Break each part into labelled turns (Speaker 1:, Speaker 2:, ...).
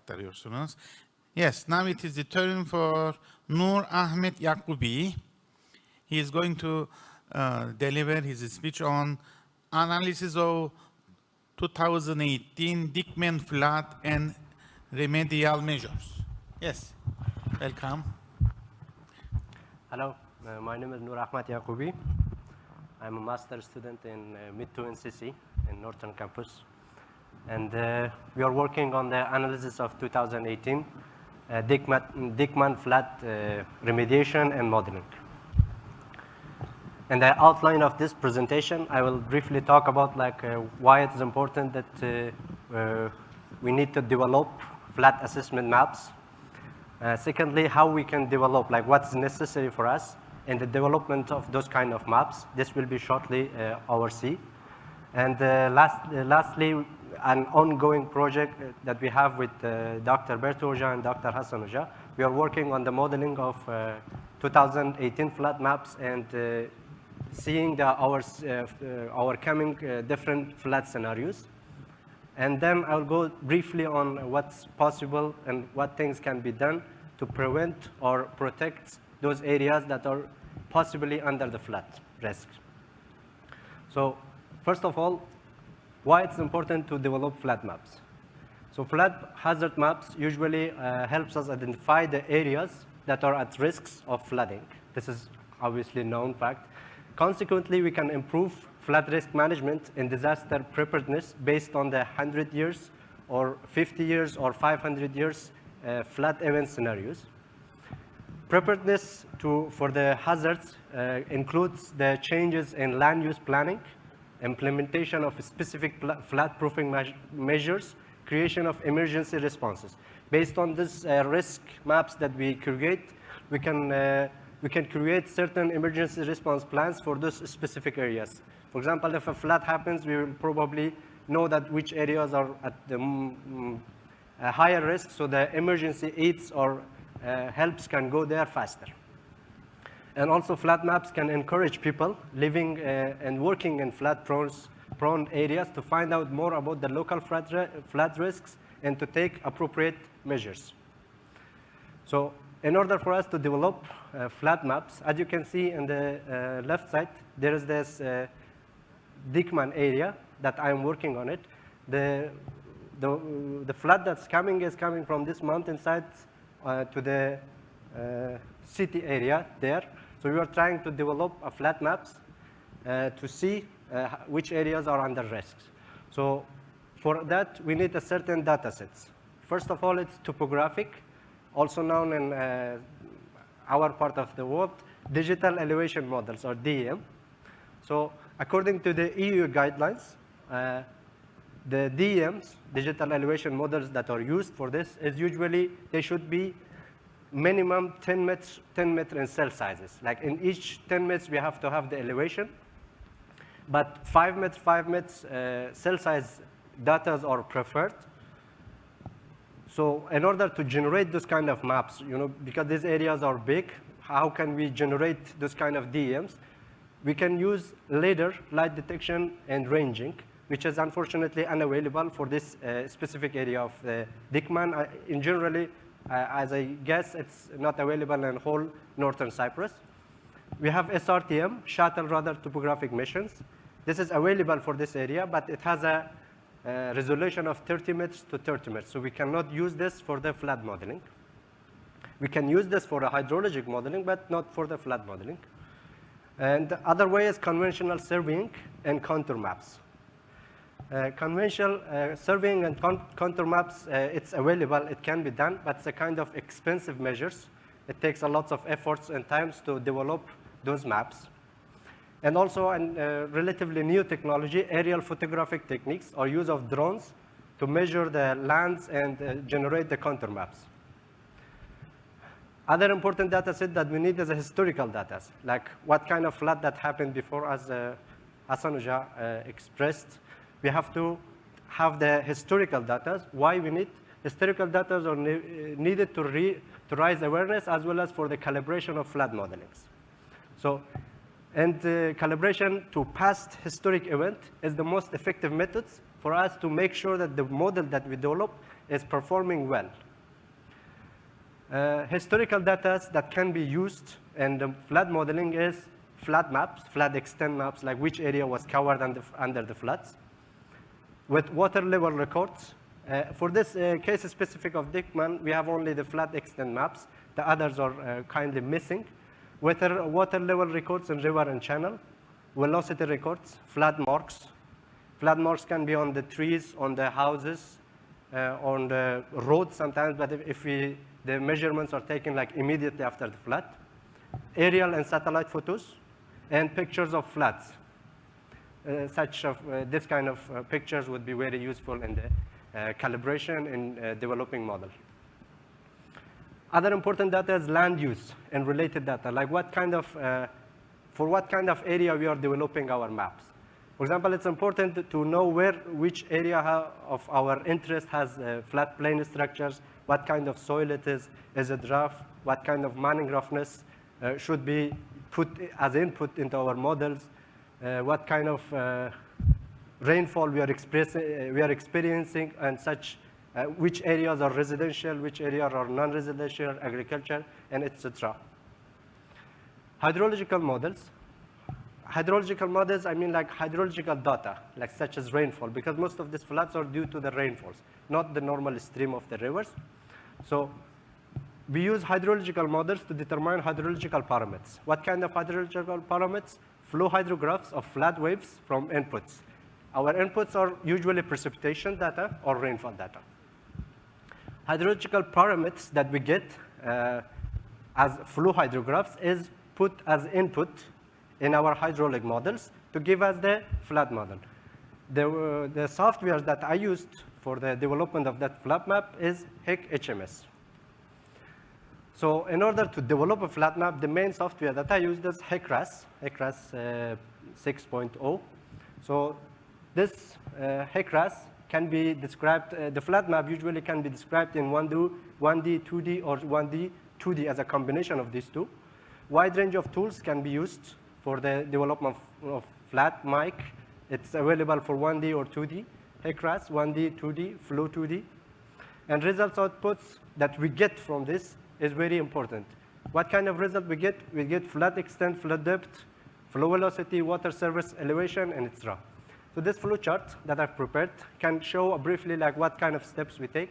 Speaker 1: aktarıyorsunuz. Yes, now it is the turn for Nur Ahmet Yakubi. He is going to deliver his speech on analysis of 2018 Dikmen flood and remedial measures. Yes, welcome.
Speaker 2: Hello, my name is Nur Ahmet Yakubi. I'm a master's student in Mid-2 NCC in Northern Campus. And we are working on the analysis of 2018 Dikmen flood remediation and modeling. In the outline of this presentation, I will briefly talk about why it's important that we need to develop flood assessment maps. Secondly, how we can develop, what's necessary for us in the development of those kind of maps. This will be shortly overseen. And lastly, an ongoing project that we have with Dr. Berto Hoca and Dr. Hassan Hoca. We are working on the modeling of 2018 flood maps and seeing our coming different flood scenarios. And then I'll go briefly on what's possible and what things can be done to prevent or protect those areas that are possibly under the flood risk. So first of all, why it's important to develop flood maps. So flood hazard maps usually helps us identify the areas that are at risks of flooding. This is obviously known fact. Consequently, we can improve flood risk management and disaster preparedness based on the 100 years or 50 years or 500 years flood event scenarios. Preparedness for the hazards includes the changes in land use planning, implementation of specific flood-proofing measures, creation of emergency responses. Based on these risk maps that we create, we can create certain emergency response plans for those specific areas. For example, if a flood happens, we will probably know that which areas are at the higher risk, so the emergency aids or helps can go there faster. And also, flood maps can encourage people living and working in flood-prone areas to find out more about the local flood risks and to take appropriate measures. So in order for us to develop flood maps, as you can see in the left side, there is this Dikmen area that I'm working on it. The flood that's coming is coming from this mountainside to the city area there. So we are trying to develop a flood maps to see which areas are under risks. So for that, we need a certain data sets. First of all, it's topographic, also known in our part of the world, digital elevation models, or DEM. So according to the EU guidelines, the DEMs, digital elevation models that are used for this, is usually, they should be minimum 10 meters in cell sizes. Like in each 10 meters, we have to have the elevation. But 5 meters cell size data are preferred. So in order to generate those kind of maps, because these areas are big, how can we generate those kind of DEMs? We can use LiDAR, light detection and ranging, which is unfortunately unavailable for this specific area of Dikmen. In generally, as I guess, it's not available in whole Northern Cyprus. We have SRTM, shuttle radar topographic missions. This is available for this area, but it has a resolution of 30 meters to 30 meters. So we cannot use this for the flood modeling. We can use this for the hydrologic modeling, but not for the flood modeling. And the other way is conventional surveying and contour maps. Conventional surveying and contour maps, it's available, it can be done, but it's a kind of expensive measures. It takes a lot of efforts and times to develop those maps. And also, a relatively new technology, aerial photographic techniques or use of drones to measure the lands and generate the contour maps. Other important data set that we need is a historical data, like what kind of flood that happened before, as Hassan Hoca expressed. We have to have the historical data. Why we need historical data are needed to raise awareness as well as for the calibration of flood modelings. So, and calibration to past historic event is the most effective methods for us to make sure that the model that we develop is performing well. Historical data that can be used in the flood modeling is flood maps, flood extent maps, like which area was covered under the floods, with water level records. For this case specific of Dikmen, we have only the flood extent maps. The others are kindly missing. Water level records in river and channel, velocity records, flood marks. Flood marks can be on the trees, on the houses, on the roads sometimes, but if the measurements are taken like immediately after the flood. Aerial and satellite photos, and pictures of floods. This kind of pictures would be very useful in the calibration in developing model. Other important data is land use and related data, like for what kind of area we are developing our maps. For example, it's important to know which area of our interest has floodplain structures, what kind of soil it is it rough, what kind of mining roughness should be put as input into our models, what kind of rainfall we are experiencing, and such, which areas are residential, which areas are non-residential, agriculture, and etc. Hydrological models. Hydrological models, I mean like hydrological data, like such as rainfall, because most of these floods are due to the rainfalls, not the normal stream of the rivers. So we use hydrological models to determine hydrological parameters. What kind of hydrological parameters? Flow hydrographs of flood waves from inputs. Our inputs are usually precipitation data or rainfall data. Hydrological parameters that we get as flow hydrographs is put as input in our hydraulic models to give us the flood model. The software that I used for the development of that flood map is HMS. So in order to develop a flood map, the main software that I used is HECRAS 6.0. So this HECRAS can be described, the flood map usually can be described in 1D, 2D, or 1D, 2D as a combination of these two. Wide range of tools can be used for the development of flood mic. It's available for 1D or 2D. HECRAS, 1D, 2D, flow 2D. And results outputs that we get from this is very important. What kind of result we get? We get flood extent, flood depth, flow velocity, water surface elevation, and etc. So this flow chart that I've prepared can show briefly like what kind of steps we take.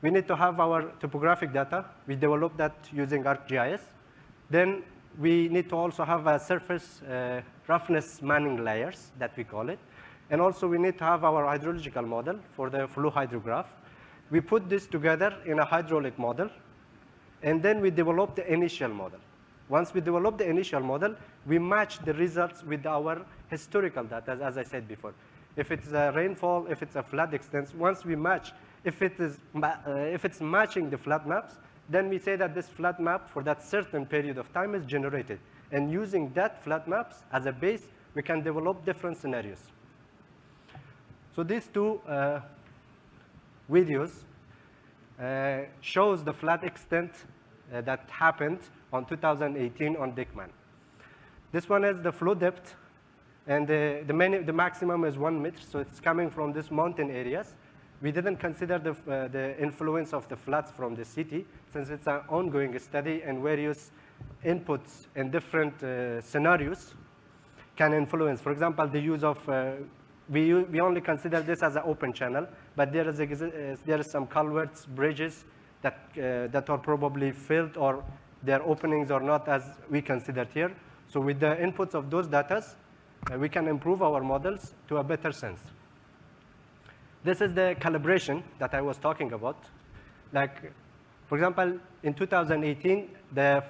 Speaker 2: We need to have our topographic data. We develop that using ArcGIS. Then we need to also have a surface roughness manning layers that we call it. And also we need to have our hydrological model for the flow hydrograph. We put this together in a hydraulic model, and then we develop the initial model. Once we develop the initial model, we match the results with our historical data, as I said before. If it's a rainfall, if it's a flood extent, once we match, if it's matching the flood maps, then we say that this flood map for that certain period of time is generated. And using that flood maps as a base, we can develop different scenarios. So these two videos shows the flood extent that happened on 2018 on Dikmen. This one is the flow depth, and the maximum is 1 meter, so it's coming from these mountain areas. We didn't consider the influence of the floods from the city, since it's an ongoing study and various inputs in different scenarios can influence. For example, the use of, we only consider this as an open channel, but there is some culverts, bridges that are probably filled, or their openings are not as we considered here. So with the inputs of those data, we can improve our models to a better sense. This is the calibration that I was talking about. Like, for example, in 2018, the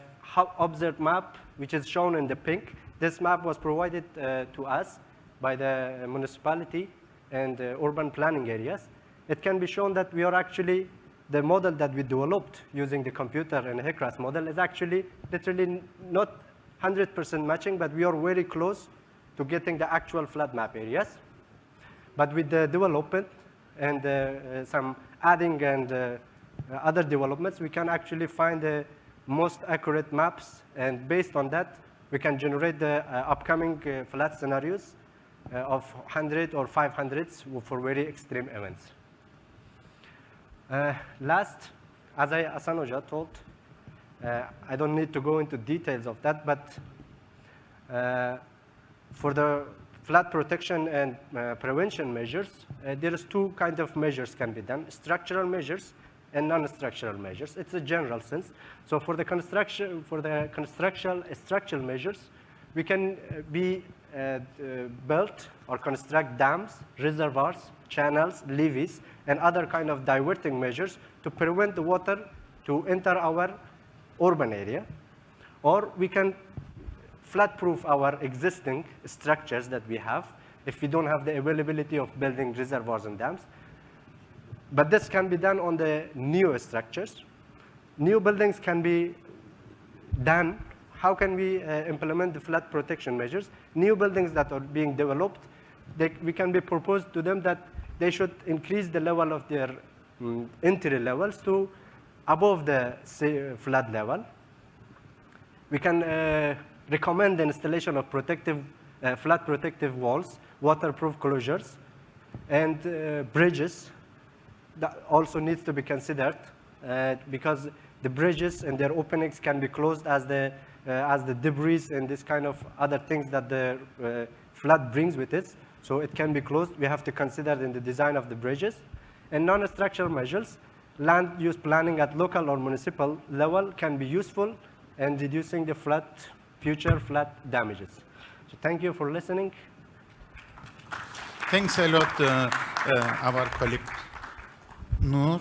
Speaker 2: observed map, which is shown in the pink, this map was provided to us by the municipality and urban planning areas. It can be shown that we are actually, the model that we developed using the computer and HECRAS model is actually literally not 100% matching, but we are very close to getting the actual flood map areas. But with the development and some adding and other developments, we can actually find the most accurate maps, and based on that, we can generate the upcoming flood scenarios of 100 or 500s for very extreme events. Last, as Asanoja told, I don't need to go into details of that, but for the flood protection and prevention measures, there is two kinds of measures can be done: structural measures and non-structural measures. It's a general sense. So for the structural measures, we can build or construct dams, reservoirs, channels, levees, and other kind of diverting measures to prevent the water to enter our urban area. Or we can flood-proof our existing structures that we have if we don't have the availability of building reservoirs and dams. But this can be done on the new structures. New buildings can be done. How can we implement the flood protection measures? New buildings that are being developed, we can be proposed to them that they should increase the level of their entry levels to above the flood level. We can recommend the installation of flood protective walls, waterproof closures, and bridges. That also needs to be considered because the bridges and their openings can be closed as the debris and this kind of other things that the flood brings with it. So it can be closed. We have to consider in the design of the bridges. And non-structural measures, land use planning at local or municipal level can be useful in reducing the future flood damages. So thank you for listening.
Speaker 1: Thanks a lot, our colleague Noor.